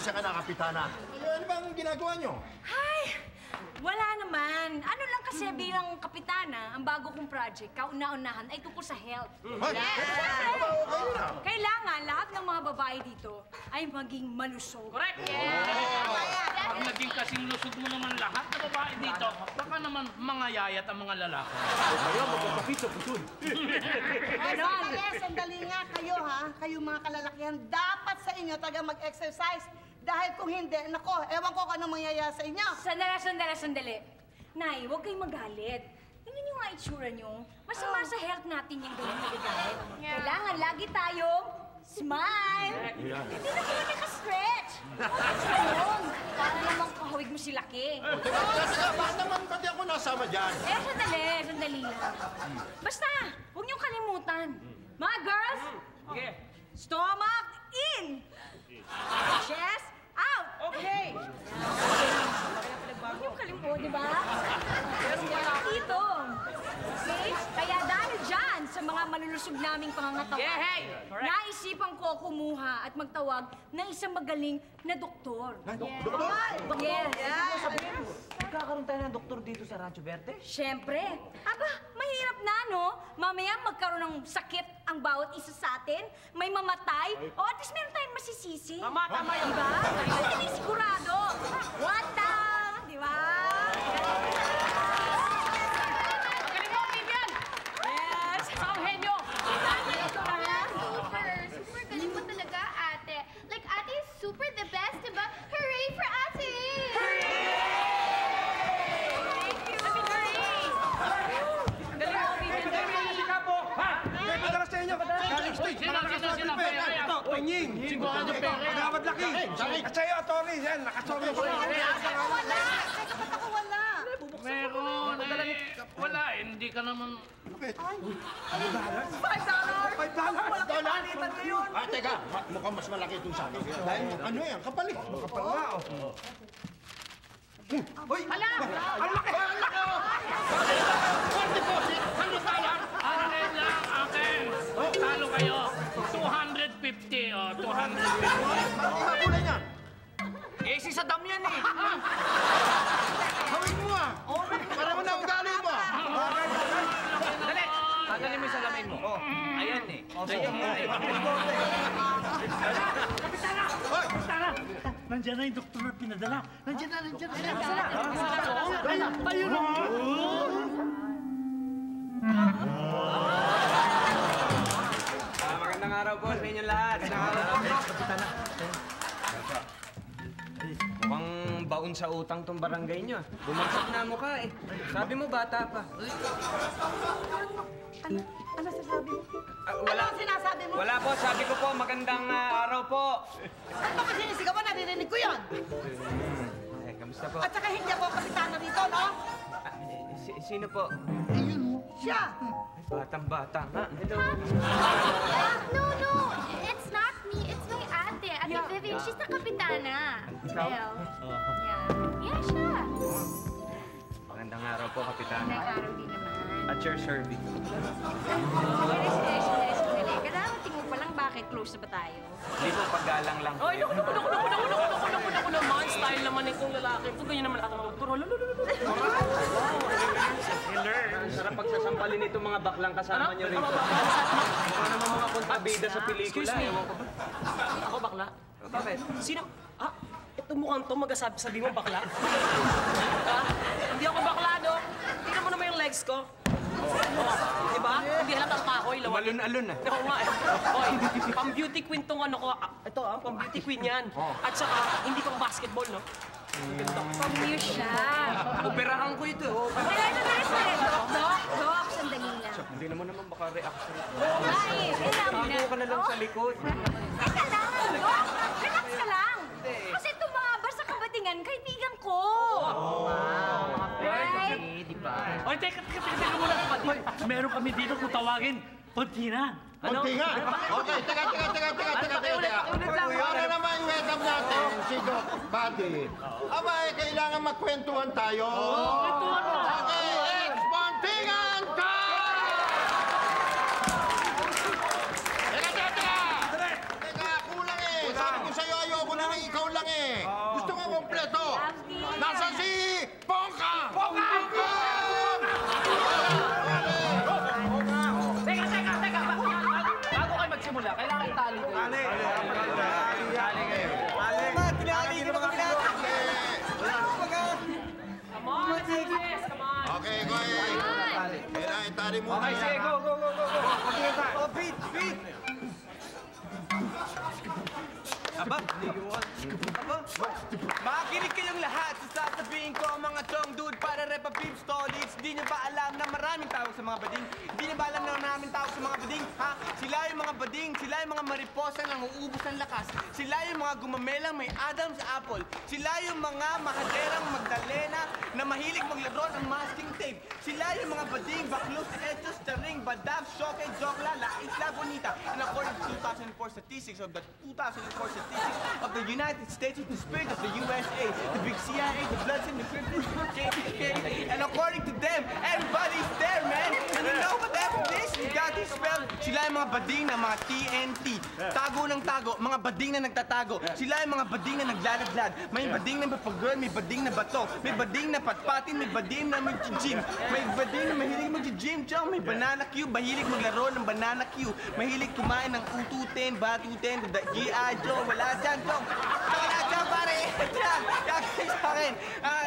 pasensya ka na, Kapitana. Ano bang ginagawa nyo? Ay, wala naman. Ano lang kasi bilang kapitana, ang bago kong project, kauna-unahan, ay tungkol sa health. Kailangan lahat ng mga babae dito ay maging malusog. Correct! Pag naging kasing lusog mo naman lahat na babae dito, baka naman mga yayat ang mga lalaki. Kaya magpapapisa po dun. Sandali nga kayo, ha? Kayo mga kalalakihan, dapat sa inyo talaga mag-exercise. Dahil kung hindi, nako, ewan ko kung anong mangyayari sa inyo. Sandali. Nay, huwag kayong magalit. Tingnan niyo nga itsura niyo. Masama sa health natin yung gawin nagagalit. Kailangan lagi tayong smile. Hindi na kayo naka-stretch. Ganun. Para naman kahawig mo si Laki. Teka, bakit naman pati ako nasama dyan? Sandali lang. Basta, huwag niyong kalimutan. Mga girls, stomach in! Chest out! Okay! Huwag niyong kalimutan, di ba? Dito. Okay? Kaya dahil dyan sa mga malulusog naming pangangatawan, naisipan ko kumuha at magtawag ng isang magaling na doktor. Doktor? Yes. Magkakaroon tayo ng doktor dito sa Rancho Verde? Siyempre. Aba, mahirap na, no? Mamaya magkaroon ng sakit ang bawat isa sa atin. May mamatay. O at least meron tayong masisisi. Tama yun. Diba? Hindi sigurado. What the? Diba? Magaling mo, Vivian! Yes. Ang henyo! Super galing mo talaga, ate. Like, ate is super the best, diba? Hooray for ate! Sino? Panying! Magawad laki! At sa'yo, Tony, yan, nakasorry ko. Meron wala eh. Hindi ka naman... $5? Teka, mukhang mas malaki itong sa akin. Dahil ano yan, kapal eh. Kapal nga, oh. Uy! Hala! Ang laki! Ang laki! One deposit! $100! Ano lang, akin? Talo kayo. 250 o 250. Habulan yan! Eh, si Saddam yan eh! Hawin mo ah! Para mo na ugali mo ah! Dali! Tanggalin mo yung salamin mo. Oh, ayan eh. Ayan eh. Kapitana! Nandiyan na yung doktor na pinadala. Nandiyan na. Tayo na. Magandang araw po sa inyong lahat. Kapitana. Mukhang baon sa utang tong barangay nyo. Bumagsak na mukha eh. Sabi mo bata pa. Ano sinasabi mo? Wala. Ano sinasabi mo? Wala po. Sabi ko po, magandang araw po. Ano ba kasi sinisigaw mo? Naririnig ko yun. Kamusta po? At saka hindi ako kapitana dito, no? Sino po? Siya! Batang-bata nga. Hello. No. It's not me. It's my ate. Ate Vivian, she's the kapitana. Ikaw? Yeah, siya. Magandang araw po, Kapitana. Nag-araw din naman. At your service. Sandali. Kailangan tingin mo pa lang bakit close na ba tayo? Hindi po, paggalang lang. Ay, naku naman. Style naman itong lalaki. Ito ganyan naman atang doktor. Ang sarap pagsasampalin itong mga baklang kasama niyo rito. Ano naman mga kontabida sa pelikula? Excuse me. Ewan ko ba? Ako bakla? Bakit? Sino? Ito mukhang to, sabi mo bakla? Hindi ako bakla, Dok. Tingnan mo naman yung legs ko. Diba? Hindi halatang kahoy. Alun-alun ah. Oo nga eh. Hoy, pang-beauty queen tong ano ko. Ito pang-beauty queen yan. At saka, hindi pang basketball, no? Pamilyo siya. Operahan ko ito. Sandali. Dok, sandali lang. Hindi naman baka reaction. Ay, kailangan mo na. Tago ka na lang sa likod. Kailangan, Dok. Relax ka lang. Kasi itong mga basta kabatingan, kaibigan ko. Right? Oy, teka muna kapatid. Meron kami dito kung tawagin, Pontina. Kontingan! Okay, teka. Para naman welcome natin si Doc Buddy. Aba, kailangan magkwentuhan tayo. Kwentuhan na. Okay, ex-Pontingan time! Teka! Teka, kulang eh. Sabi ko sa'yo, ayoko na ikaw lang eh. muna. Okay, sige, go. Continue tayo. Oh, Pete! Aba, makikinig kayong lahat sa sasabihin ko ang mga tong dude para repa peeps tolits. Di nyo ba alam na maraming tawag sa mga bading? Di nyo ba alam na maraming tawag sa mga bading? Ha? Sila yung mga bading, sila yung mga mariposa na uubos ng lakas. Sila yung mga gumamelang may Adam's apple. Sila yung mga mahaderang Magdalena na mahilig maglaro ng masking tape. Sila yung mga bading, baklos, etos, taring, badab, shoke, jokla, la isla bonita. And according to 2004 statistics of the 2004 statistics of the United States with the spirit of the USA, the big CIA, the Bloods and the Cryptids, the KKK, and according to them, everybody's there, man. And you know what after this? You got this spell. Sila yung mga bading na mga TNT. Tago ng tago, mga bading na nagtatago. Sila yung mga bading na naglalaglag. May bading na mapag-girl, may bading na bato. May bading na patpatin, may bading na mag-gym. May bading na mahilig mag-gym, chong. May banana Q, mahilig maglaro ng banana Q. Mahilig kumain ng ututen, batuten, G.I. Joe, wala dyan, chong. Wala dyan, pare. Dyan, kagay sa akin.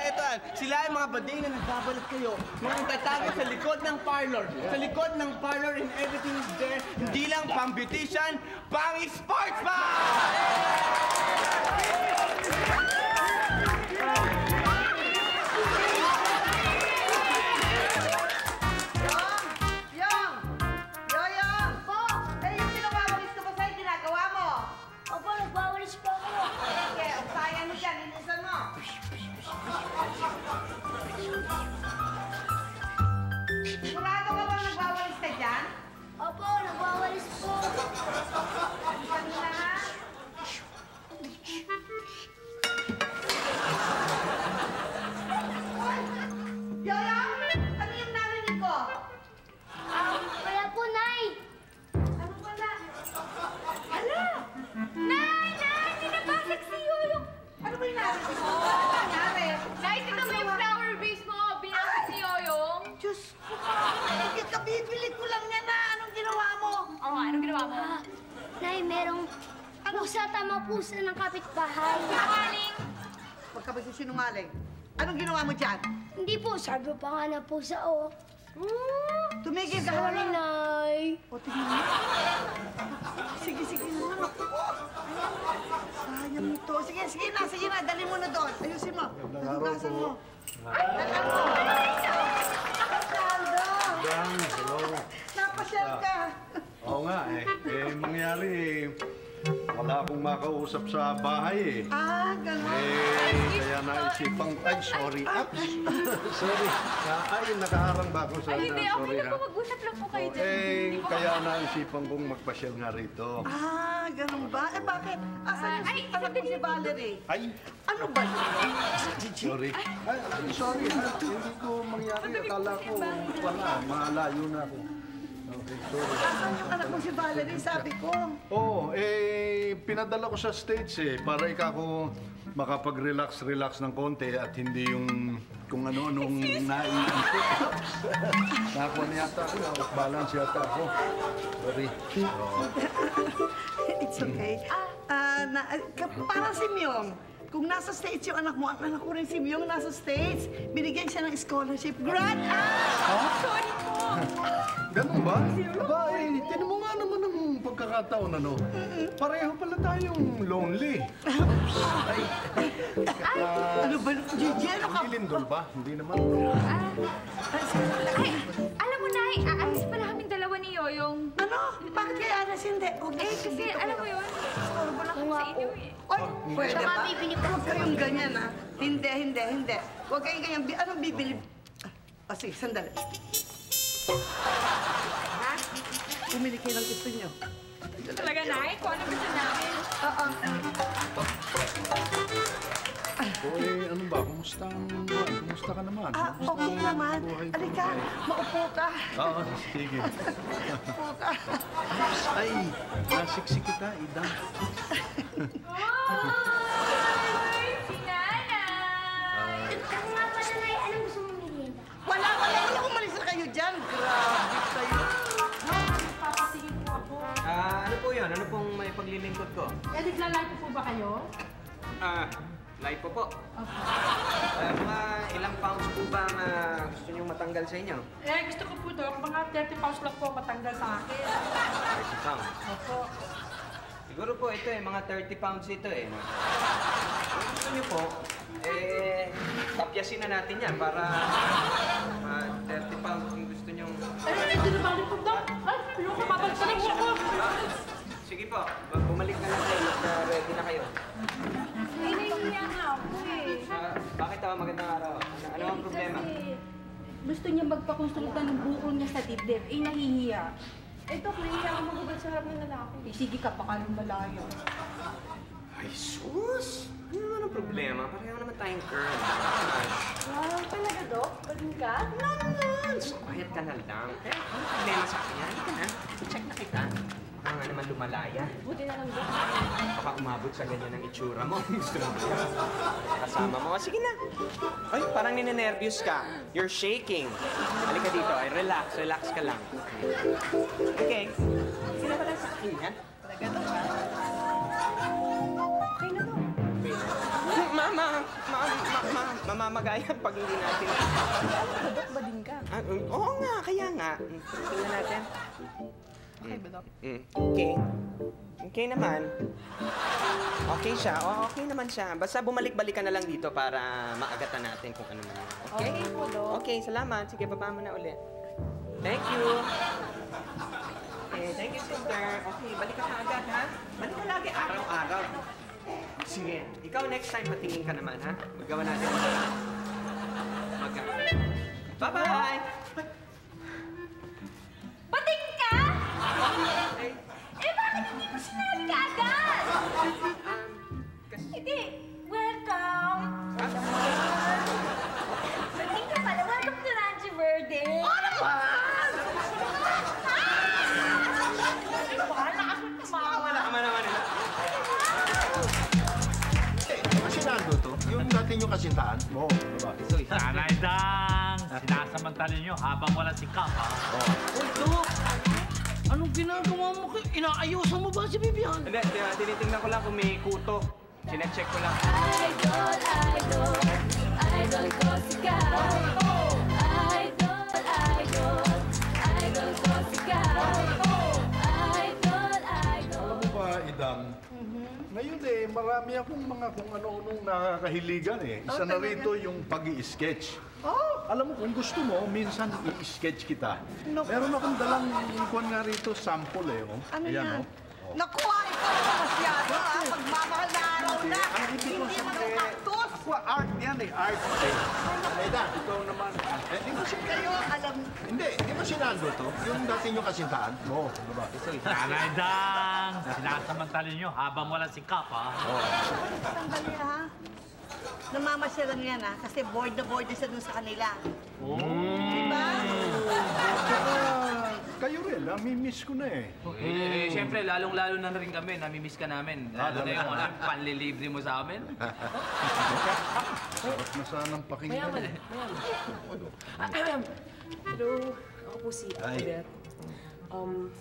Ito, sila yung mga bading na nagbabalat kayo. Mga nagtatago sa likod ng parlor. Sa likod ng parlor and everything is there. Hindi lang pang beautician, pang sports ba? Yoyong! Po! Eh, yung pinawawalis ko pa sa'yo, ginagawa mo. Opo, nagwawalis po ako. Okay, sayang mo dyan, linisan mo. Sigurado ka bang nagwawalis ka dyan? Opo, nagwawalis po. Linisan mo na, ha? Yoyong! Ano yung narinig ko? Wala po, Nay. Ano pala? Hala! Nay! Pinabasag si Yoyong! Ano ba yung narinig ko? Ano nangyari? Nay, tingnan mo yung flower vase mo! Binasag si Yoyong! Diyos ko, bakit ka bibili ko lang yan na? Anong ginawa mo? Oo nga, anong ginawa mo? Nay, merong pusa, tama pusa ng kapitbahay. Sinungaling! Huwag ka magsisinungaling. Anong ginawa mo dyan? Hindi po, sabi pa nga na pusa, oh. Tumigil ka Sorry, na. Nay. O, tingnan mo. Sige, naman ako. Sayang ito. Sige na. Dali mo na doon. Ayusin mo. Hugasan mo. Dalan mo. Saldo. Hello. Napasyal ka. Oo nga mangyari wala akong makausap sa bahay Ganun. kaya naisipang, sorry. Sorry. Nakaharang ba ako sa Hindi, okay sorry lang po. Mag-usap lang po kayo dyan. Kaya naisipan kong magpasyal nga rito. Ganun ba? Bakit? Asan yung anak mo si Valerie? Ay, Ano ba yun? sorry. Sorry. Hindi ko mangyari. Akala ko wala. Malayo na ako. Okay, sorry. Asan yung anak mo si Valerie? Sabi ko. Pinadala ko sa States para ako makapag-relax ng konti at hindi yung kung ano-anong naiisip. Nakakuha na yata ako, na-balance yata ako. Sorry. It's okay. Parang si Myong. Kung nasa States yung anak mo, ang anak ko rin si Myong nasa States. Binigyan siya ng scholarship. Grant! Sorry po! Ganun ba? Tinan mo nga naman ang pagkakataon, ano? Pareho pala tayong lonely. Ano ba? Gigi, ano ka? Hindi lindol ba? Hindi naman. Ay, alam mo, Nay, aalis pala kaming dalawa ni Yoyong. Ano? Bakit kaya alas hindi? Kasi alam mo yun, sorbo lang kami sa inyo eh. Ay, pwede Tsaka ba? bibili pa Huwag kayong ganyan, ha? Hindi. Huwag kayong ganyan. Anong bibili? Sige, sandali. Ha? Bumili kayo ng gusto niyo. Talaga, Nay, kung ano gusto namin. Oo. Ano ba? Kumusta ka naman? Okay naman. Alika, maupo ka. Oo, sige. Maupo ka. Ay, nasiksik kita, Idang. Ay, si Nanay! Ako nga pala, Nay, anong gusto mong merienda? Wala. Umalis na kayo dyan. Grabe kayo. Papatingin po ako. Ano po yun? Ano pong may paglilingkod ko? Naglalaki po ba kayo? Live po. Mga ilang pounds po ba ang gusto niyong matanggal sa inyo? Eh, gusto ko po, Dok. Mga 30 pounds lang po matanggal sa akin. 30 pounds. Opo. Siguro po ito mga 30 pounds ito Kung gusto niyo po, tapyasin na natin yan para 30 pounds kung gusto niyong... Ay, hindi na balik po, Dok. Ay, ayoko, babalik sa lang ako. Sige po, bumalik na lang kayo at ready na kayo. Ay, nahihiya nga ako eh. Bakit magandang araw? Ano ang problema? Kasi gusto niya magpakonsulta ng bukol niya sa dibdib. Eh, nahihiya. Eh, Dok, nahihiya ako magubad sa harap ng lalaki. Eh, sige ka, baka lumalayo. Ay, sus! Ano naman ang problema? Pareho naman tayong girl. Wow, talaga, Dok? Galing ka? No naman! So, quiet ka na lang. Ano problema sa akin yan? Halika na. Check na kita. Baka nga naman lumalaya. Buti na lang, Dok. Baka umabot sa ganyan ang itsura mo. Gusto mo ba yan? Kasama mo. Sige na. Ay, parang ninenervyos ka. You're shaking. Halika dito. Ay, relax. Relax ka lang. Okay. Sige na pala sa akin yan. Okay na, Dok. Mamamagayan pag hindi natin. Dok, bading ka. Oo nga, kaya nga. Tingnan natin. Okay ba, Dok? Okay. Okay naman. Okay siya. Okay naman siya. Basta bumalik-balik ka na lang dito para maagatan natin kung ano man yan. Okay? Okay po, Dok. Okay, salamat. Sige, baba mo na ulit. Thank you. Okay, thank you, sister. Okay, balik ka na agad, ha? Balik ka lagi araw-araw. Sige. Ikaw next time, patingin ka naman, ha? Magawa natin. Bye-bye! Pating ka? Ay, Eh, bakit hindi mo sinabi ka agad? Hindi. Welcome. Pating ka pala. Welcome to Rancho Verde. Ano ba? wala ka man naman. Kasi nando to, yung dati nyo kasintahan. Oo, diba? Nanay Dang, sinasamantala niyo habang wala si Kap, ha? Uy, Dok. Anong ginagawa mo? Inaayusan mo ba si Vivian? Hindi, tinitingnan ko lang kung may kuto. Sinecheck ko lang. Idol, idol, idol ko si Kat. Idol, idol, idol ko si Kat. Idol, idol. Alam mo ba, Idang? Ngayon marami akong mga kung ano-anong nakakahiligan Isa na rito yung pag-i-sketch. Alam mo, kung gusto mo, minsan i-sketch kita. Meron akong dalang kuwan nga rito, sample Ano Ayan, yan? oh. Naku, ikaw na masyado, ha? Pagmamahal na araw na. Ang ibig ko Hindi sabihin, magkaktus. Ako, art yan art. Aida, ikaw naman. Di mo Kayo, alam. Hindi mo sinando to? Yung dati nyo kasintahan? Oo, diba? Nanay Dang, sinasamantala niyo habang wala si Kap, ha? Sandali, ha? Namamasya lang yan, ha? Kasi bored na siya dun sa kanila. Diba? Kayo rin, namimiss ko na Siyempre, lalong-lalo na rin kami. Namimiss ka namin. Lalo na yung panlilibre mo sa amin. Sarap na sanang pakinggan. Hello, ako po si Hi. Albert.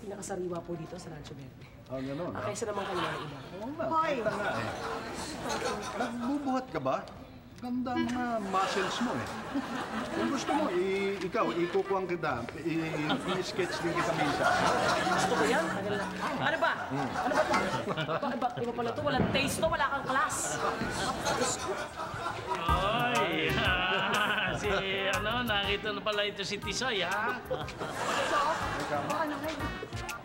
Pinakasariwa po dito sa Rancho Verde. Gano'n. Kaysa naman kanila na iba. Hoy! Nagbubuhat ka ba? Ganda ang mga muscles mo Kung gusto mo, ikaw, ikukuhan kita. I-sketch din kita minsan. Gusto ko yan. Ano ba? Ano ba ito? Bakit iba pala ito? Walang taste to, wala kang class. Oy, nakita na pala ito si Tisoy, ha? So, ano kayo?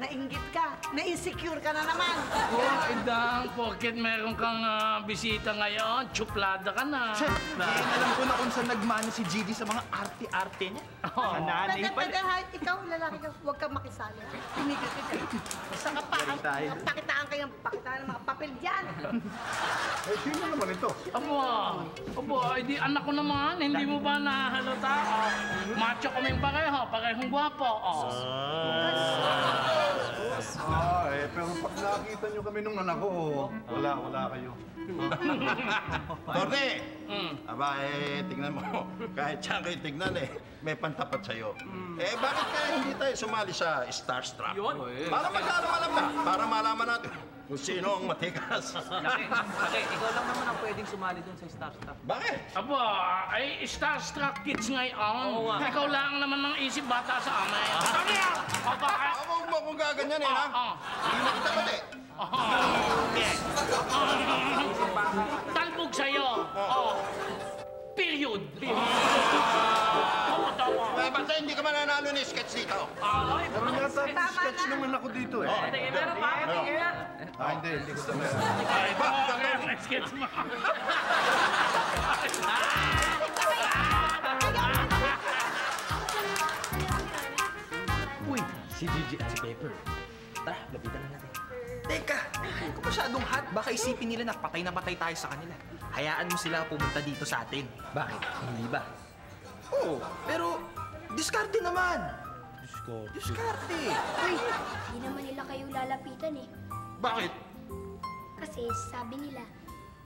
Nainggit ka. Na-insecure ka na naman. Oh, Idang, porket meron kang bisita ngayon, tsuplada ka na. Alam ko na kung saan nagmana si Gigi sa mga arte-arte niya. Sa nanay pa. Pwede, ha? Ikaw, lalaki ka, huwag kang makisali. Tumigil ka dyan. Basta ka pa, pakitaan kayo, pakitaan ng mga papel dyan. Sino naman ito? Abo, di anak ko naman, hindi mo ba nahalata? Macho kaming parehong gwapo. Pero pag nakita nyo kami nung anak ko, wala kayo. Torne! Aba, tignan mo. Kahit siya kayo tignan may pantapat sa'yo. Bakit kaya hindi tayo sumali sa Starstruck? Yun. Para magkaalam-alam na. Para malaman natin kung sino ang matikas. Laki, ikaw lang naman ang pwedeng sumali dun sa Starstruck. Bakit? Aba, ay Starstruck Kids ngayon. Oo nga. Ikaw lang naman ang isip bata sa amin. Sabi niya! O bakit? Huwag mo akong gaganyanin, ha? Hindi mo kita pati. Talbog sa'yo. Period. Ay, basta hindi ka mananalo ni sketch dito. Meron yata sketch nung anak ko dito eh. Meron pa, tingin nga. Hindi ko na. Ay, bakit? Let's get mo. Uy, si Gigi at si Pepper. Tara, lapitan na natin. Teka, kung masyadong hot, baka isipin nila na patay tayo sa kanila. Hayaan mo sila pumunta dito sa atin. Bakit? Hindi ba? Oo, pero diskarte naman. Diskarte. Uy, di naman nila kayo lalapitan eh. Bakit? Kasi sabi nila,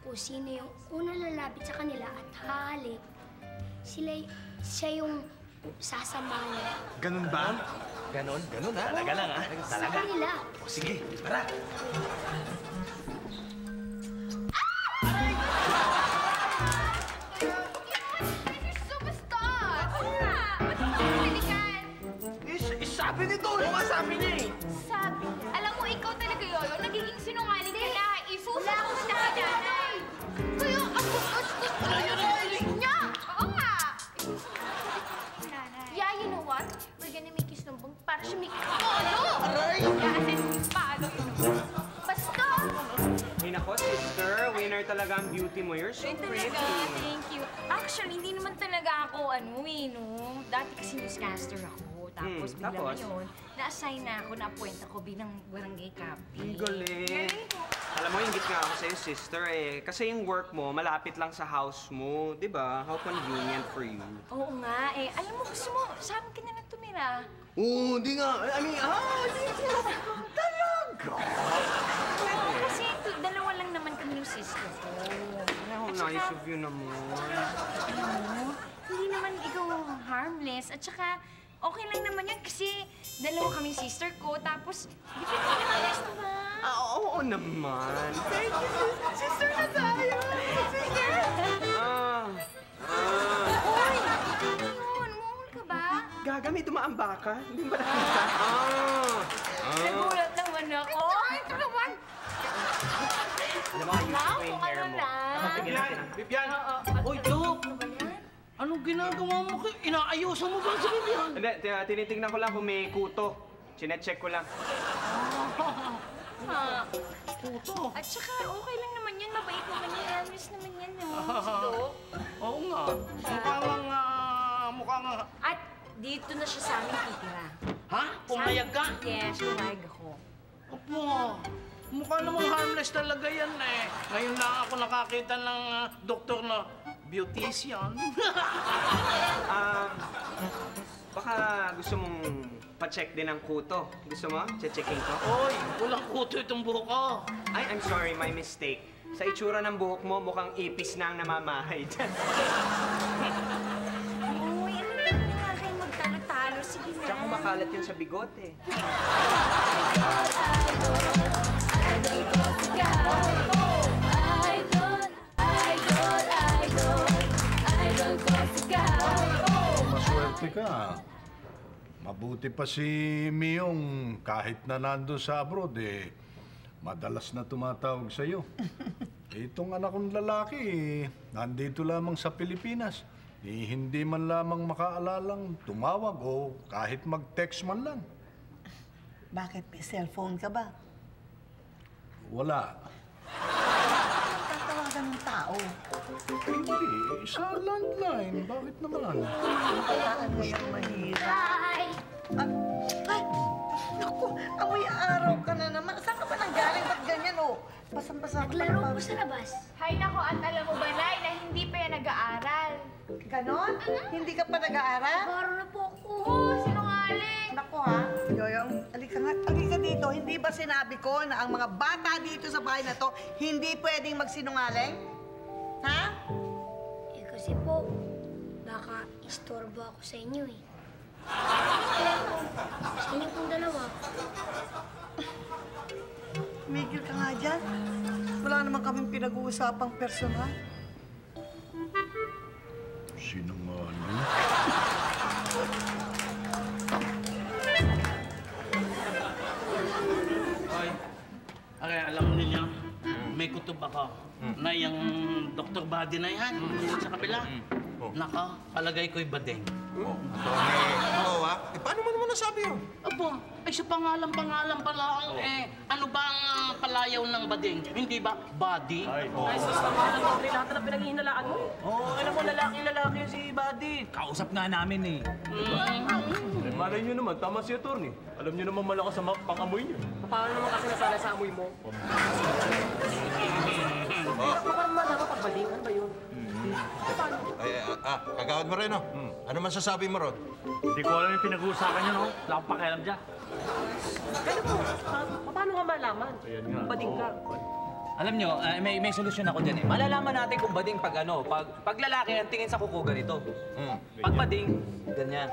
kung sino yung unang lalapit sa kanila at hahalik, siya yung sasamahan. Ganun ba? Ganun ha? Talaga lang ha? Sa kanila. O sige, tara. Superstar! Oo nga! Ba't mo pinalikan? Sabi nito, sabi niya eh. Sabi niya. Alam mo, ikaw talaga yun. Nagiging sinungaling ka na. Isusunod mo na ka nanay. Kaya ang gusto niya. Oo nga. Yeah, you know what? We're gonna make you snumbong para siya may kakolo. Aray! Paano yun? Basta! Ay nako, sister. Winner talaga ang beauty mo. You're so pretty. Thank you. Actually, hindi naman talaga ako no. Dati kasi newscaster ako. Tapos bigla tapos? ngayon, na-assign na ako, na-appoint ako bilang barangay captain. Ang galing. Alam mo, ingit nga ako sa'yo, sister eh. Kasi yung work mo, malapit lang sa house mo. Di ba? How convenient for you. Oo nga eh. Alam mo, gusto mo, sa amin ka na lang tumira. Oo, hindi nga. Oo, kasi dalawa lang naman kami yung sister ko. How nice of you naman. Alam mo, hindi naman ikaw harmless. At saka, okay lang naman yan kasi dalawa kami sister ko. Tapos, di ka naman ba? Oo naman. Thank you, sister na tayo. Sige. Hoy! Ano yun? Umuul ka ba? Gaga, may dumaan ba ka? Hindi ba nakita? Nagulat naman ako. Ay, ito naman! Alam mo, ayusin ko yung hair mo. Kapagin natin ang... Bibian! Oy, Dok! Anong ginagawa mo? Inaayusan mo ba si Vivian? Hindi, tinitingnan ko lang kung may kuto. Chinecheck ko lang. Puto. At saka, okay lang naman yun. Mabait naman yun. Hermes naman yan, no? Si Doc. Oo nga. Mukha nga. At dito na siya sa amin titira. Ha? Pumayag ka? Yes, pumayag ako. Opo. Mukha namang harmless talaga yan eh. Ngayon lang ako nakakita ng doktor na beautician. Baka gusto mong pa-check din ang kuto. Gusto mo? Che-checking ko? Oy, walang kuto itong buhok ko. Ay, I'm sorry, my mistake. Sa itsura ng buhok mo, mukhang ipis na ang namamahay dyan. Uy, ano lang nga kayo magtalo-talo? Sige na. Tsaka makalat yun sa bigote. Maswerte ka. Mabuti pa si Miyong kahit na nandun sa abroad eh, madalas na tumatawag sa'yo. Itong anak kong lalaki, nandito lamang sa Pilipinas. Hindi man lamang makaalalang tumawag o kahit mag-text man lang. Bakit? May cellphone ka ba? Wala. Tatawagan ng tao. Hindi, sa landline. Bakit naman? Kailangan mo yung mahirap. Hi! Ay! Naku! Amoy araw ka na naman. Saan ka ba nanggaling? Ba't ganyan, oh? Basang-basa ka Naglaro pa. po sa labas. Hay nako, at alam mo ba, Nay, na hindi pa yan nag-aaral? Ganon? Hindi ka pa nag-aaral? Baro na po ako. Oo, sinungaling! Naku, ha? Yoyong, alika nga. Alika dito. Hindi ba sinabi ko na ang mga bata dito sa bahay na to hindi pwedeng magsinungaling? Ha? Eh kasi po, baka istorbo ako sa inyo eh. Sa inyo pong dalawa. tumigil ka nga dyan. Wala naman kaming pinag-uusapang personal. Sinungaling. Hoy, okay, alam niyo, may kutob ako na yung Dr. Buddy na yan, sa kabila. Naka, palagay ko'y bading. Oo, paano mo naman nasabi yun? Abo, ay sa pangalan pa lang, ano ba ang palayaw ng bading? Hindi ba body? Ay, sus, tama na, Doble. Lahat na pinaghihinalaan mo. Oo, alam mo, lalaki si Buddy. Kausap nga namin eh. Malay nyo naman, tama si Atty. Alam nyo naman malakas sa pang-amoy nyo. Paano naman kasi nasala sa amoy mo? Parang malaman pagbading. Ano ba yun? Kagawad mo rin, no? Ano man sasabi mo ron? Hindi ko alam yung pinag-uusapan nyo, no? Wala akong pakialam dyan. Kaya mo, paano nga malaman? Bading ka. Alam nyo, may solusyon ako dyan eh. Malalaman natin kung bading pag ano, pag lalaki ang tingin sa kuko ganito. Pag bading, ganyan.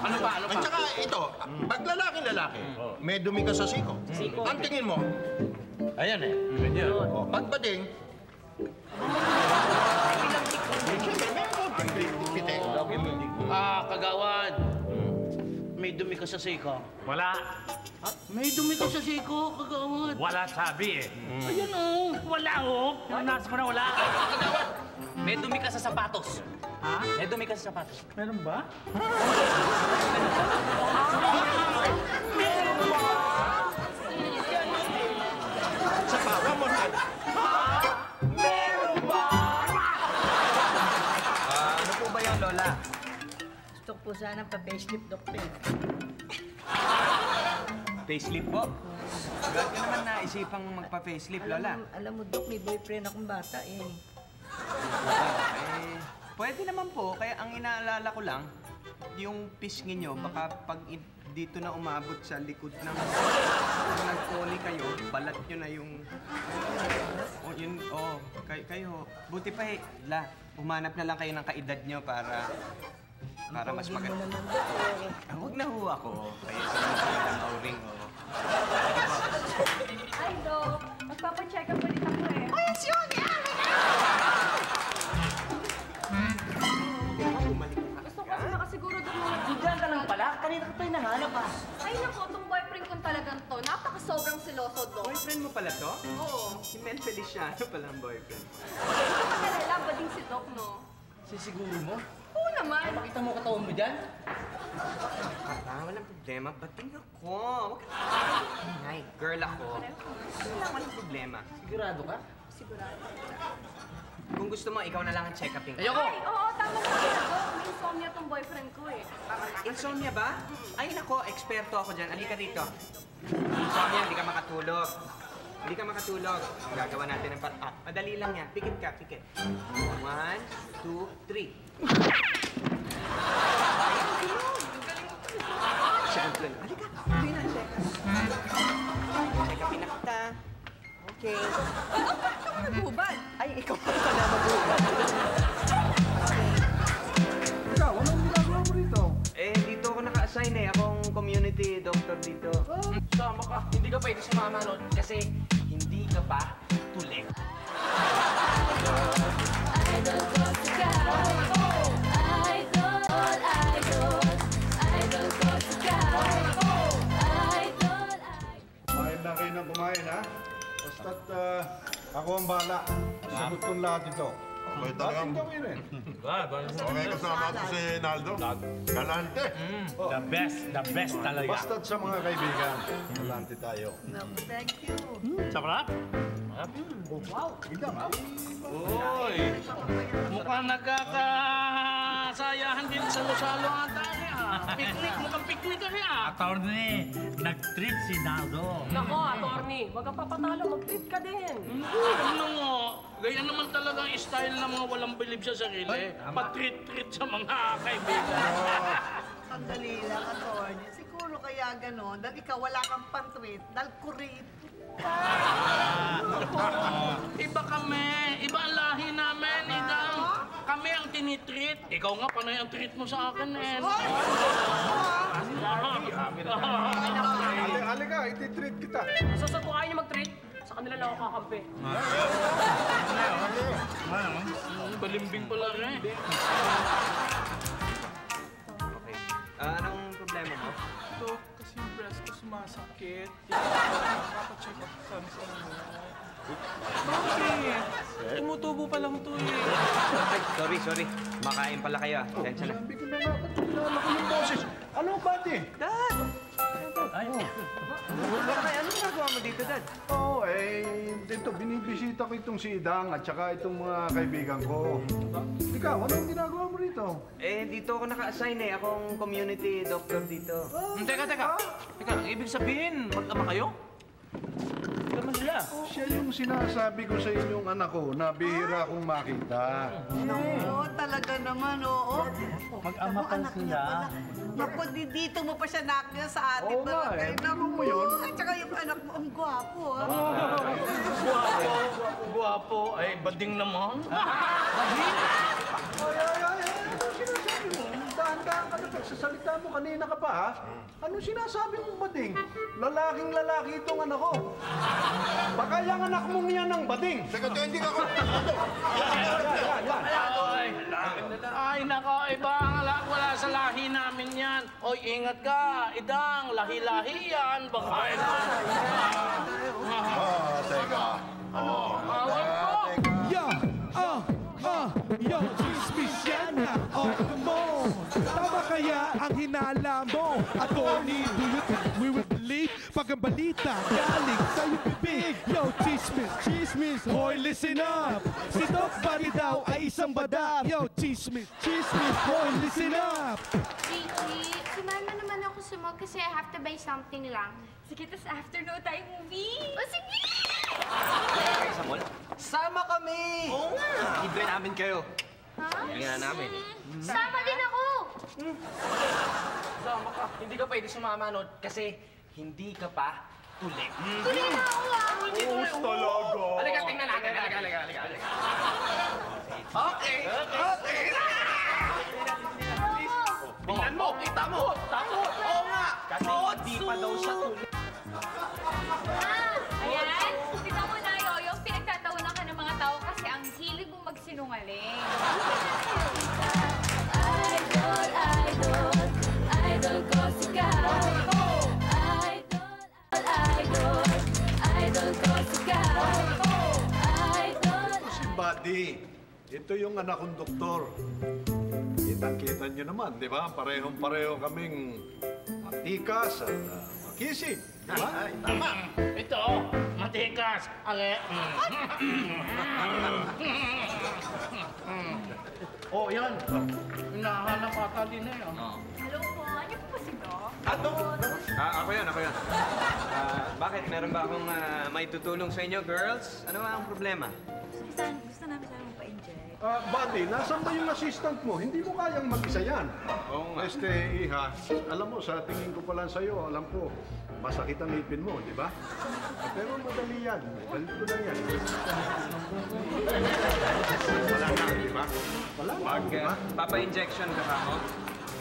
Ano pa? At saka ito, pag lalaki, may dumi ka sa siko. Ang tingin mo? Ayan eh. Ganyan. Pag bading, Kagawad. May dumi ka sa siko. Wala. May dumi ka sa siko, kagawad. Wala sabi eh. Ayan o. Wala oh. Pinunas ko na wala. Kagawad, may dumi ka sa sapatos. Ha? May dumi ka sa sapatos. Meron ba? sa baba mo na. Ano po ba yan, Lola? Gusto ko po sana pa-facelift, Doktor. Facelift po? Bakit ka naman naisipang magpa-facelift, Lola? Alam mo, Dok, may boyfriend akong bata eh. Pwede naman po. Kaya ang inaalala ko lang, yung pisngi nyo, baka pag dito na umabot sa likod ng nag-poly kayo, balat nyo na yung... kayo. Buti pa umanap na lang kayo ng kaedad nyo para mas maganda. Huwag na ho ako. Kaya sa ng O-ring, Ay, Dok. Magpapacheck up ulit ako eh. Ay, yun! Gusto ko kasi makasiguro doon mga... Diyan ka lang pala. Kanina ka pa yung nahanap ah. Ay, naku, itong boyfriend ko talagang to. Napaka-sobrang siloso, Dok. Boyfriend mo pala to? Oo. Si Mel Feliciano pala ang boyfriend. Nakalala ba din si Doc, no? Sisiguro mo? Oo naman. Pakita mo katawan mo dyan? Walang problema. Bating ako. Ay, girl ako. Walang problema. Sigurado ka? Sigurado. Kung gusto mo, ikaw na lang ang check-upin ko. Ayoko! Ay, oo, tama ka na, Doc. May insomnia tong boyfriend ko eh. Insomnia ba? Ay, nako, eksperto ako dyan. Halika rito. Insomnia, hindi ka makatulog. Hindi ka makatulog. Gagawa natin ng madali lang yan. Pikit ka, pikit. 1, 2, 3. Siyempre. Halika, tuloy na, check. Check-upin na kita. Okay. Nagubad. Ay, ikaw pala mag-ubad. Ikaw, anong ginagawa mo rito? Dito ako naka-assign eh. Akong community doctor dito. Sama ka. Hindi ka pwede sumama nun kasi hindi ka pa tulik. Idol ko sigaw. Idol ko sigaw. Kumain na kayo ng kumain, ha? Basta't ako ang bahala. Sagot kong lahat ito. Okay talagang... Bakit kami rin? Okay kasama ko si Naldo. Galante. The best talaga. Basta't sa mga kaibigan. Galante tayo. Thank you. Sarap? Uy! Mukhang nagkakasayahan din sa Losalo ata niya. Picnic, mukhang picnic ka niya. Attorney, nag-treat si Naldo. Nako, attorney. Huwag kang papatalo. Mag-treat ka din. Ano mo? Ganyan naman talaga ang style ng mga walang bilib sa sarili. Pa-treat-treat sa mga kaibigan. Sandali lang, attorney. Siguro kaya gano'n. Dahil ikaw wala kang pantweet. Dahil kurit. Iba kami. Iba ang lahi namin. Kami ang tinitreat. Ikaw nga, panay ang treat mo sa akin eh. Halika, Iti-treat kita. Sasatukain niyo mag-treat. Sa kanila lang ako kakampi. Balimbing pala rin. Okay. Anong problema mo? Dok, kasi yung breast ko sumasakit. Papacheck up sana sa inyo. Bakit? Tumutubo pa lang to eh. Ay, sorry. Makain pala kayo ah. Tensya na. Sabi ko na nga, ba't kilala ko yung boses? Ano, buddy? Dad! Anong ginagawa mo dito, Dad? Oo, dito, binibisita ko itong si Idang at saka itong mga kaibigan ko. Ikaw, anong ginagawa mo rito? Dito ako naka-assign eh. Akong community doctor dito. Teka. Teka, ibig sabihin, mag-ama kayo? Kaman sila? Siya yung sinasabi ko sa inyong anak ko na bihira kong makita. Oo, talaga naman, oo. Mag-ama pa sila. Naku, dito mo pa siya nakita sa ating Oo nga, barangay. Naku mo yun. At saka yung anak mo, ang gwapo, ha? Guwapo. Ay, bading naman. Ay, ano sinasabi mo? Dahan-dahan ka na pagsasalita mo. Kanina ka pa, ha? Ano sinasabi mo, bading? Lalaking lalaki itong anak ko. Baka yung anak mong yan ang bading. Teka, hindi ka ko. Ay, nako, ibang wala sa lahi namin yan. Oy, ingat ka. Idang, lahi-lahi yan. Baka Teka. Yo, chismis yan na, mo. Tama kaya ang hinala mo? Attorney, do you think we will believe? Pag ang balita galing sa'yo bibig. Yo, chismis, hoy, listen up. Si Doc Buddy daw ay isang badab. Yo, chismis, hoy, listen up. Gigi, sumama naman ako sa mall kasi I have to buy something lang. Sige, tas afternoon tayo movie. O sige! Kayo sa mall? Sama kami! Oo nga! Libre namin kayo. Ha? Kaya namin eh. Sama din ako! Sama ka. Hindi ka pwede sumama, no? Kasi hindi ka pa tuli. Tuloy na ako ah! Talaga. Halika, tingnan natin. Halika. Okay. Tingnan mo, kita mo. Takot. Oo nga. Kasi hindi pa daw siya tuli. Ayan, kita mo na, Yoyo, pinagtatawanan ka ng mga tao kasi ang hilig mo magsinungaling. Idol ko si Kat. Idol ko si Kat. Si Buddy, ito yung anak kong doktor. Kitang-kita nyo naman, di ba? Parehong-pareho kaming matikas at makisig. Di ba? Ay, tama. ito, matikas. Oh, yan. Hinahanap ata din na yan. Hello po, ano po si Doc? Ako yan. Bakit? Meron ba akong may tutulong sa inyo, girls? Ano ba ang problema? Gusto namin sana magpa-enjoy. Buddy, nasan ba yung assistant mo? Hindi mo kayang mag-isa yan. Oo nga. Iha, alam mo, sa tingin ko pa lang sa'yo, alam ko, masakit ang ipin mo, di ba? Pero madali yan. Galit ko lang yan. Wala na, di ba? Wala na, di ba? Papa-injection ka ba mo?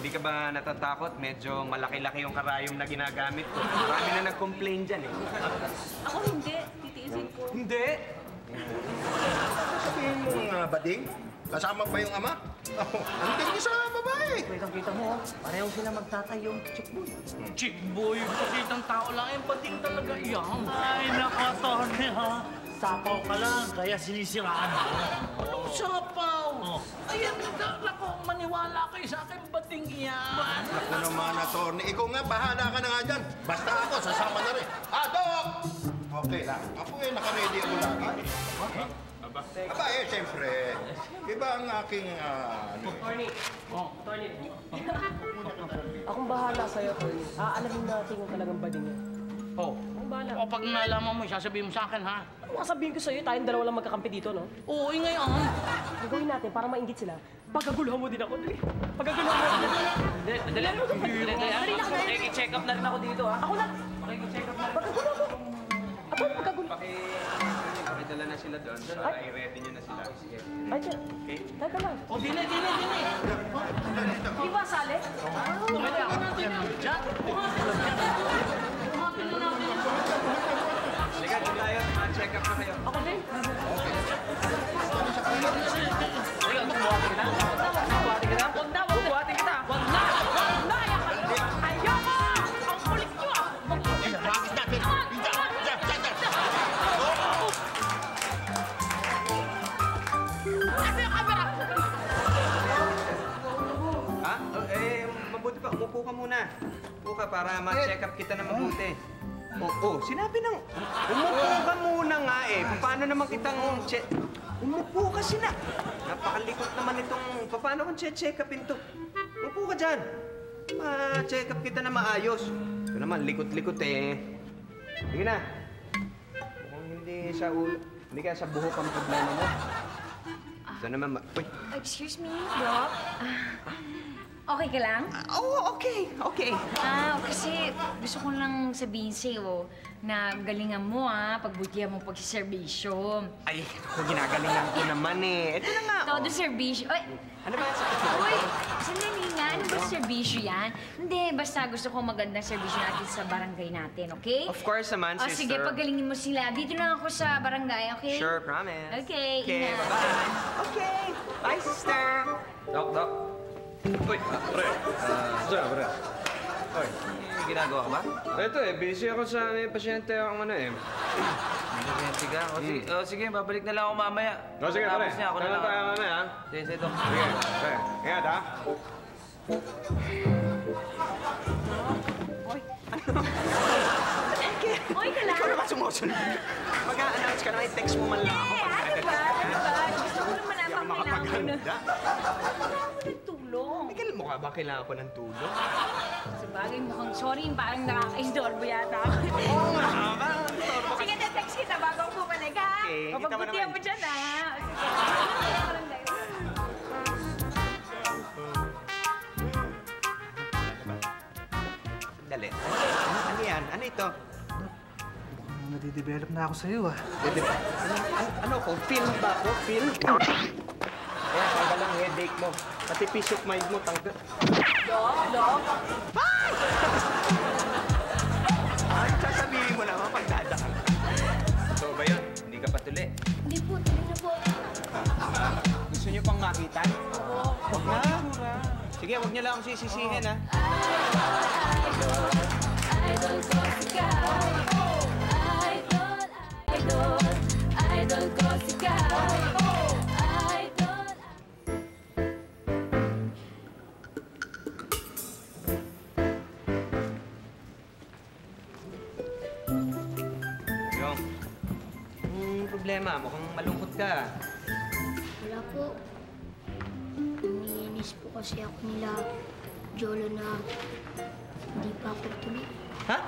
Hindi ka ba natatakot? Medyo malaki-laki yung karayom na ginagamit ko. Marami na nag-complain dyan eh. Ako hindi, titiisin ko. Hindi! Sabihin mo nga, bading, kasama pa yung ama? Ang tingin sa babae. Kita mo, pareho sila magtatayong chickboy. Chickboy, pakitang tao lang. Bading talaga yan. Ay, nako, Tony, ha? Sapaw ka lang, kaya sinisiraan mo. Anong sapaw? Ayan, nako, maniwala kayo sa akin, bading yan. Ako naman, attorney. Ikaw nga, bahala ka na nga dyan. Basta ako, sasama na rin. Doc! Okay lang. Ako naka-ready ako lagi. Aba, siyempre. Iba ang aking, Akong bahala sa'yo, Tony. Alamin natin kung talagang bading yan. Oh. Akong bahala. O, pag nalaman mo, sasabihin mo sa akin, ha? Ano sasabihin ko sa'yo? Tayong dalawa lang magkakampi dito, no? Oo, ngayon. Gagawin natin para maingit sila. Pagkaguluhan mo din ako, Dali. Pagkaguluhan mo din ako. Dali. I-check up na rin ako dito, ha? Ako na. I-check up na rin. Pagkagulo mo. Ako na pagkagulo. Pakidala na sila doon. I-ready nyo na sila. Ay, tiyan. Okay? Teka lang. O, dili. Di ba, Sale? Tumaya ka natin yan. Diyan. Buhatin na natin. para ma-check up kita na mabuti. Sinabi ng... Umupo ka muna nga eh. Paano naman kitang... Umupo kasi na. Napakalikot naman itong... Paano kung check upin to? Umupo ka dyan. Ma-check up kita na maayos. Ito naman, likot-likot eh. Sige na. Mukhang hindi sa ulo... Hindi kaya sa buhok ang problema mo. Ito naman... Uy! Excuse me, Doc. Okay ka lang? Oo, okay. Kasi gusto ko lang sabihin sa'yo na galingan mo, pagbutihan mo pagsiservisyo. Ay, ako ginagalingan ko naman eh. Ito na nga. Todo serbisyo. Ay! Ano ba sa Uy! Sandali nga. Ano ba serbisyo yan? Hindi, basta gusto ko magandang serbisyo natin sa barangay natin, okay? Of course naman, sister. Sige, pagalingin mo sila. Dito lang ako sa barangay, okay? Sure, promise. Okay, Okay, ingat. bye-bye. Okay. Bye, sister. Doc. Uy, pre. Pre. May ginagawa ka ba? Ito eh, busy ako sa may pasyente akong ano eh. Sige ka. Sige, babalik na lang ako mamaya. Sige, pre. Tapos niya ako na Kailan lang. tayo mamaya, ha? Sige, Doc. Sige, pre. Ingat, ha? Oy, ka lang. Ikaw naman sumusunod. Mag-a-announce ka naman, text mo man lang ako. Ano ba? Gusto ko naman ang kailangan ko na. Tulong. Miguel, mukha ba kailangan ko ng tulong? Sa bagay, mukhang sorry, parang nakaka-istorbo yata ako. Oo nga, parang istorbo ka. Sige, text kita bago ako bumalik, ha? Okay, kita mo Papagbutihan naman. mo dyan, ha? Dali. Ano yan? Ano ito? Nadidevelop na ako sa'yo, Ano ko? Film ba ako? Film? Ayan, tanggal ang headache mo. Pati peace of mind mo, tanggal. Dok? Ay, sasabihin mo naman pagdadaan. So ba yun? Hindi ka patuli? Hindi po, tuloy na po. Gusto niyo pang makita? Oo. Huwag na. Sige, huwag niyo lang akong sisisihin, ha? Idol ko sigaw. Idol ko sigaw. Yung, problema, mukhang malungkot ka. Wala po. Umiinis po kasi ako nila, Jolo, na hindi pa ako tuloy. Ha?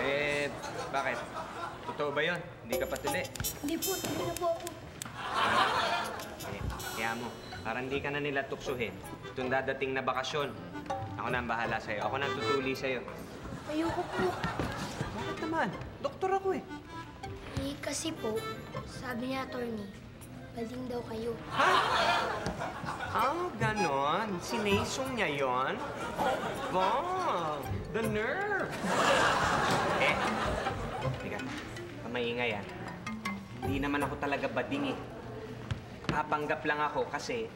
Eh, bakit? Totoo ba yun? Hindi ka patuli? Hindi po, tuloy na po ako. Kaya mo, parang hindi ka na nila tuksuhin. Itong dadating na bakasyon, ako na ang bahala sa'yo. Ako na ang tutuli sa'yo. Ayoko po. Bakit naman? Doktor ako eh. Eh, kasi po, sabi niya, attorney, galing daw kayo. Ha? Ganon? Sinasong niya yon? Wow! The nerve! Eh, teka. Pamaingay ah. Hindi naman ako talaga bading eh. Napanggap lang ako kasi...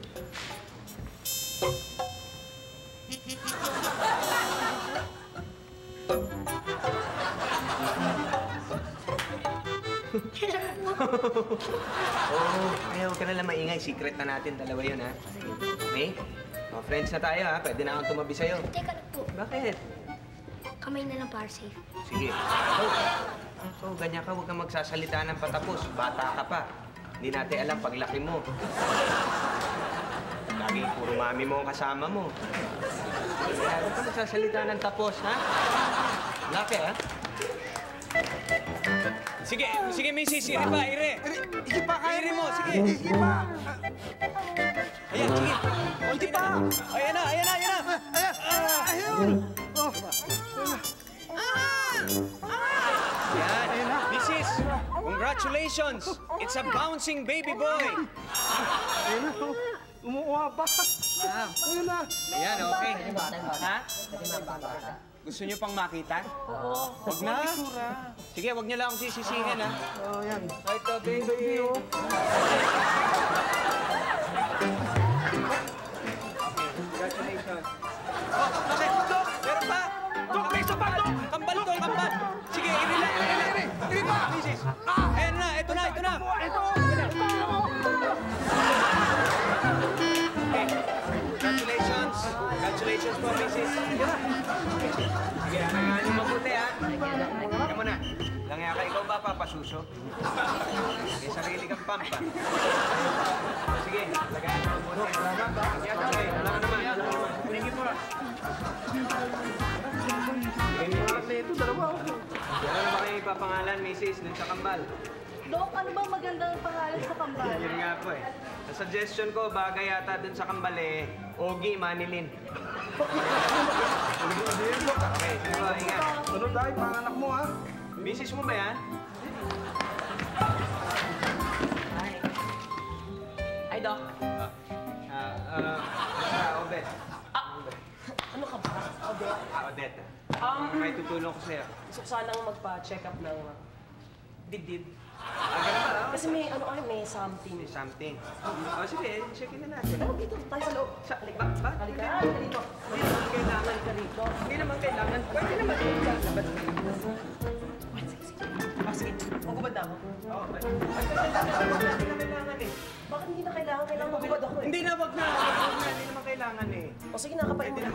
Ayaw ka na lang maingay. Secret na natin. Dalawa yun, ha? Okay? Mga friends na tayo, ha? Pwede na akong tumabi sa'yo. Teka lang po. Bakit? Kamay na lang para safe. Sige. So, ganyan ka. Huwag kang magsasalita ng patapos. Bata ka pa. Hindi natin alam paglaki mo. Laging puro mami mo ang kasama mo. Kaya huwag kang magsasalita ng tapos, ha? Laki, ha? Sige, sige, Mrs. Iri pa, Iri. Iri pa, kaya Iri mo, sige. Iri pa. Ayan, sige. Konti pa. Ayan na, ayan na, ayan na. Ayun. Oh. Ayan, Mrs. Congratulations. It's a bouncing baby boy. Ayun na. Umuuha pa. Ayun na. Ayan, okay. Ha? Gusto niyo pang makita? Oo. Huwag na. Sige, huwag niyo lang akong sisisihin, ha? Oh, yan. Ito, baby. Congratulations. Oh, bakit? Dok, meron pa? Dok, may isa pa, Dok! Kambal to, kambal. Sige, iri pa! Mrs. Ayan na, ito na, ito na. Ito. Okay. Congratulations. Congratulations po, Mrs. ba papasuso? May sarili kang pampa. Sige, lagay mo muna. Okay, wala ka naman. Sige po. Ito, dalawa. Ano ba kayo ipapangalan, Mrs. dun sa kambal? Dok, ano ba magandang pangalan sa kambal? Yun nga po eh. Sa suggestion ko, bagay yata dun sa kambal eh, Ogie Manilin. Okay, sige po, ingat. Ano tayo, panganak mo ha? Mrs. mo ba yan? Ay, Doc. Basta, Obet. Ano ka ba? Odette? Odette. May tutulong ko sa'yo. Gusto ko sanang magpa-check up ng dibdib. Ganun ba? Kasi may may something. May something. Sige, checkin na natin. Ano, dito, tayo sa loob. Ba? Halika dito. Hindi naman kailangan ka rito. Hindi naman kailangan. Pwede naman dito sa labas. Sige. Magubad na ako. Oo. Hindi na kailangan eh. Bakit hindi na kailangan? Kailangan magubad ako eh. Hindi na, wag na. Hindi naman kailangan eh. O sige na, kapain mo na.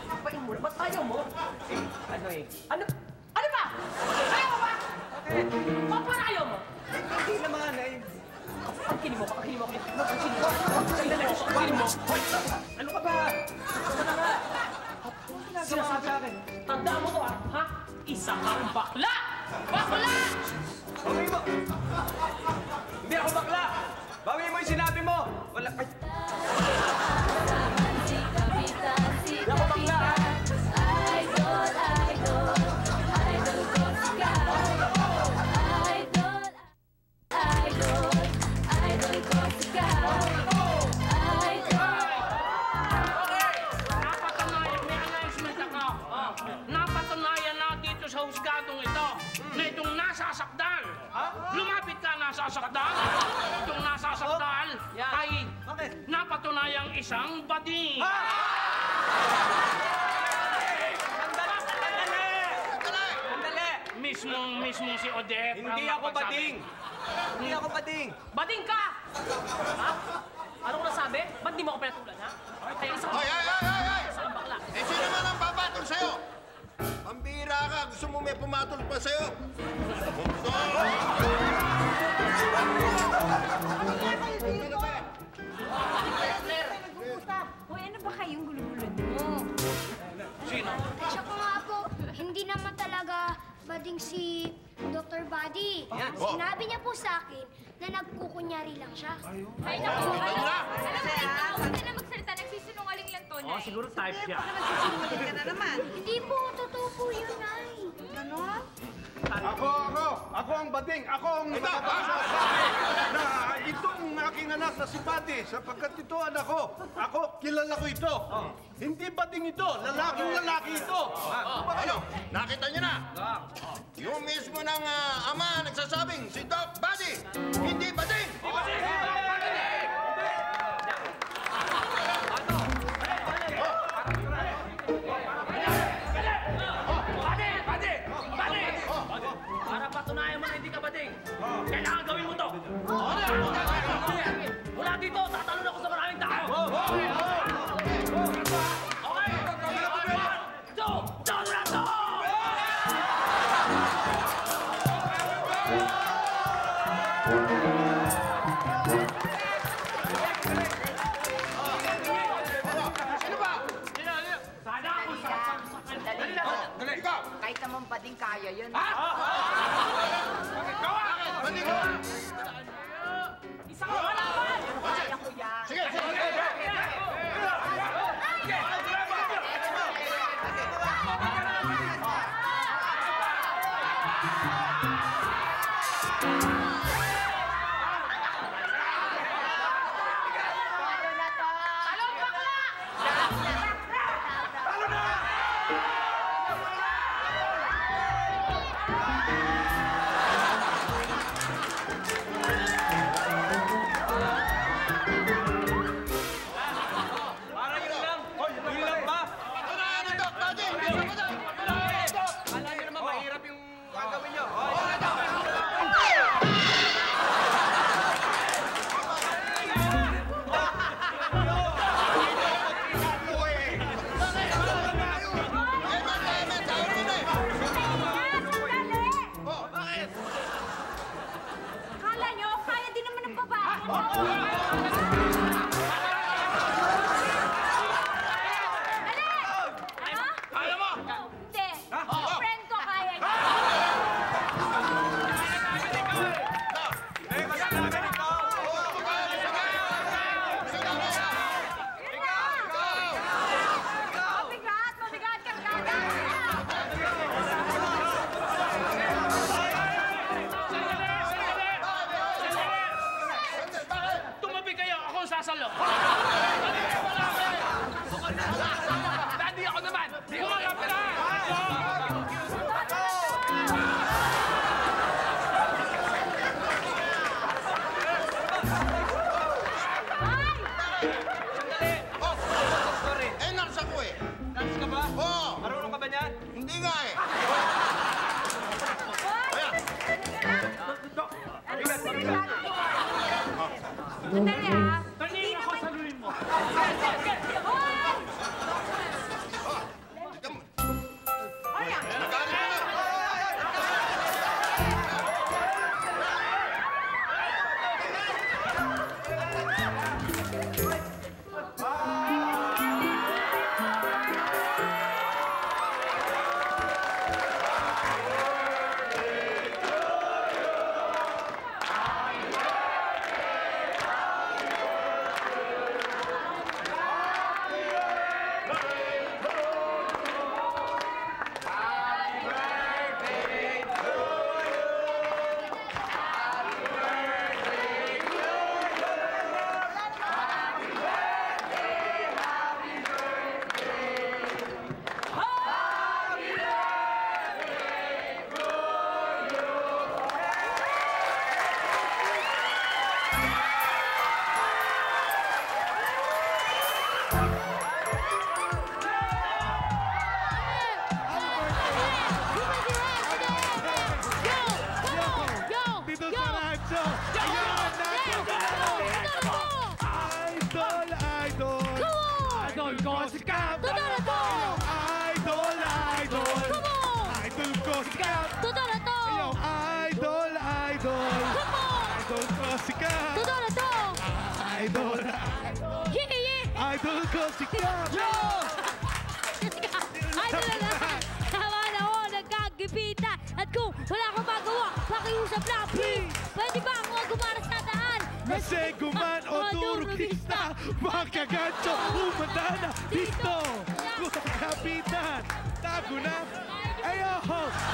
Kapain mo na. Ba't ayaw mo? Ano eh? Ano ba? Ayaw mo ba? Okay. Ba't parang ayaw mo? Hindi naman eh. Ang kini mo. Ang kini mo. Ano ka ba? Ano na nga? Sinasabi sa akin. Tandaan mo to ha? Isa kang bakla! Bakla! Bawi mo! Hindi ako bakla! Bawi mo yung sinabi mo! Wala... Ay! Hindi ako bakla! Napatunayan na dito sa husgadong ito na itong nasasakdal. Lumapit ka, nasasakdal. Itong nasasakdal ay napatunayang isang bading. Sandali! Mismong si Odette. Hindi ako bading! Hindi ako bading! Bading ka! Ha? Ano ko nasabi? Ba't di mo ako pinatulan, ha? Kaya isang... Ay! Isang bakla. Eh, sino man ang papatol sa'yo? Pambira ka, gusto mo may pumatol pa sa'yo? Hoy, ano ba kayong gulo-gulo mo? Sino? Siya ko nga po, hindi naman talaga bading si Dr. Buddy. Sinabi niya po sa akin na nagkukunyari lang siya. Ay, naku! Alam mo, huwag ka na magsalita. Nagsisinungaling lang to, Nay. Siguro type siya. Sinungaling ka na naman. Hindi po, totoo po yun, Nay. Ganon? Ako ang bading. Ako ang nakapagsasabi na itong aking anak na si Buddy, sapagkat ito anak ko. Ako, kilala ko ito. Hindi bading ito, lalaking lalaki ito. Ano? Nakita niyo na? Yung mismo ng ama nagsasabing si Doc Buddy, hindi bading! Para patunayan mo na hindi ka bading, kailangan gawin mo to. Mula dito, tatalon ako sa maraming tao. Okay? Doon na to! Kahit naman bading kaya yun. Isang kalaban! Kaya ko yan. Sige! Hindi nga eh. Sandali ha. Tingin ako sa luwin mo. Dito sa radyo. Ayan, idol, idol. Idol ko si Cap. Idol, idol. Idol ko si Cap. Ayaw, idol, idol. Idol ko si Cap. Idol, idol ko si Cap. Idol na naman! Tama na ako, nagkagipitan! At kung wala kang magawa, pakiusap lang, please! Pwede ba ako gumaras na daan? Naseguman o turugista, makagancho, umadana dito! Kung kapitan, tago na! Ayaw!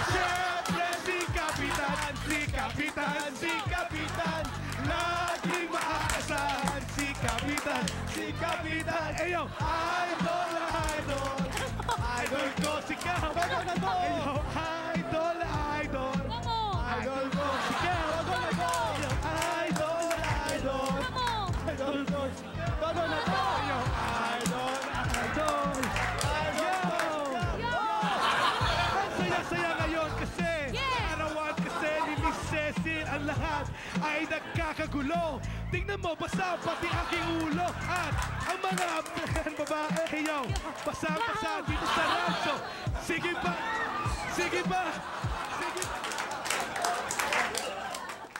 Siyempre si Kapitan, si Kapitan, si Kapitan! Laging maaasahan si Kapitan, si Kapitan! Ayaw! Idol, idol! Idol ko si Cap! Ayaw! Idol, idol! Idol ko si Cap! Idol, idol! Idol ko si Cap! Ayaw! Idol, idol! Ang saya-saya ngayon kasi arawan kasi ni Miss Cecil ang lahat ay nagkakagulo. Tingnan mo, basa pati aking ulo. At ang mga babae, yaw, basang-basa dito sa rancho. Sige ba? Sige ba?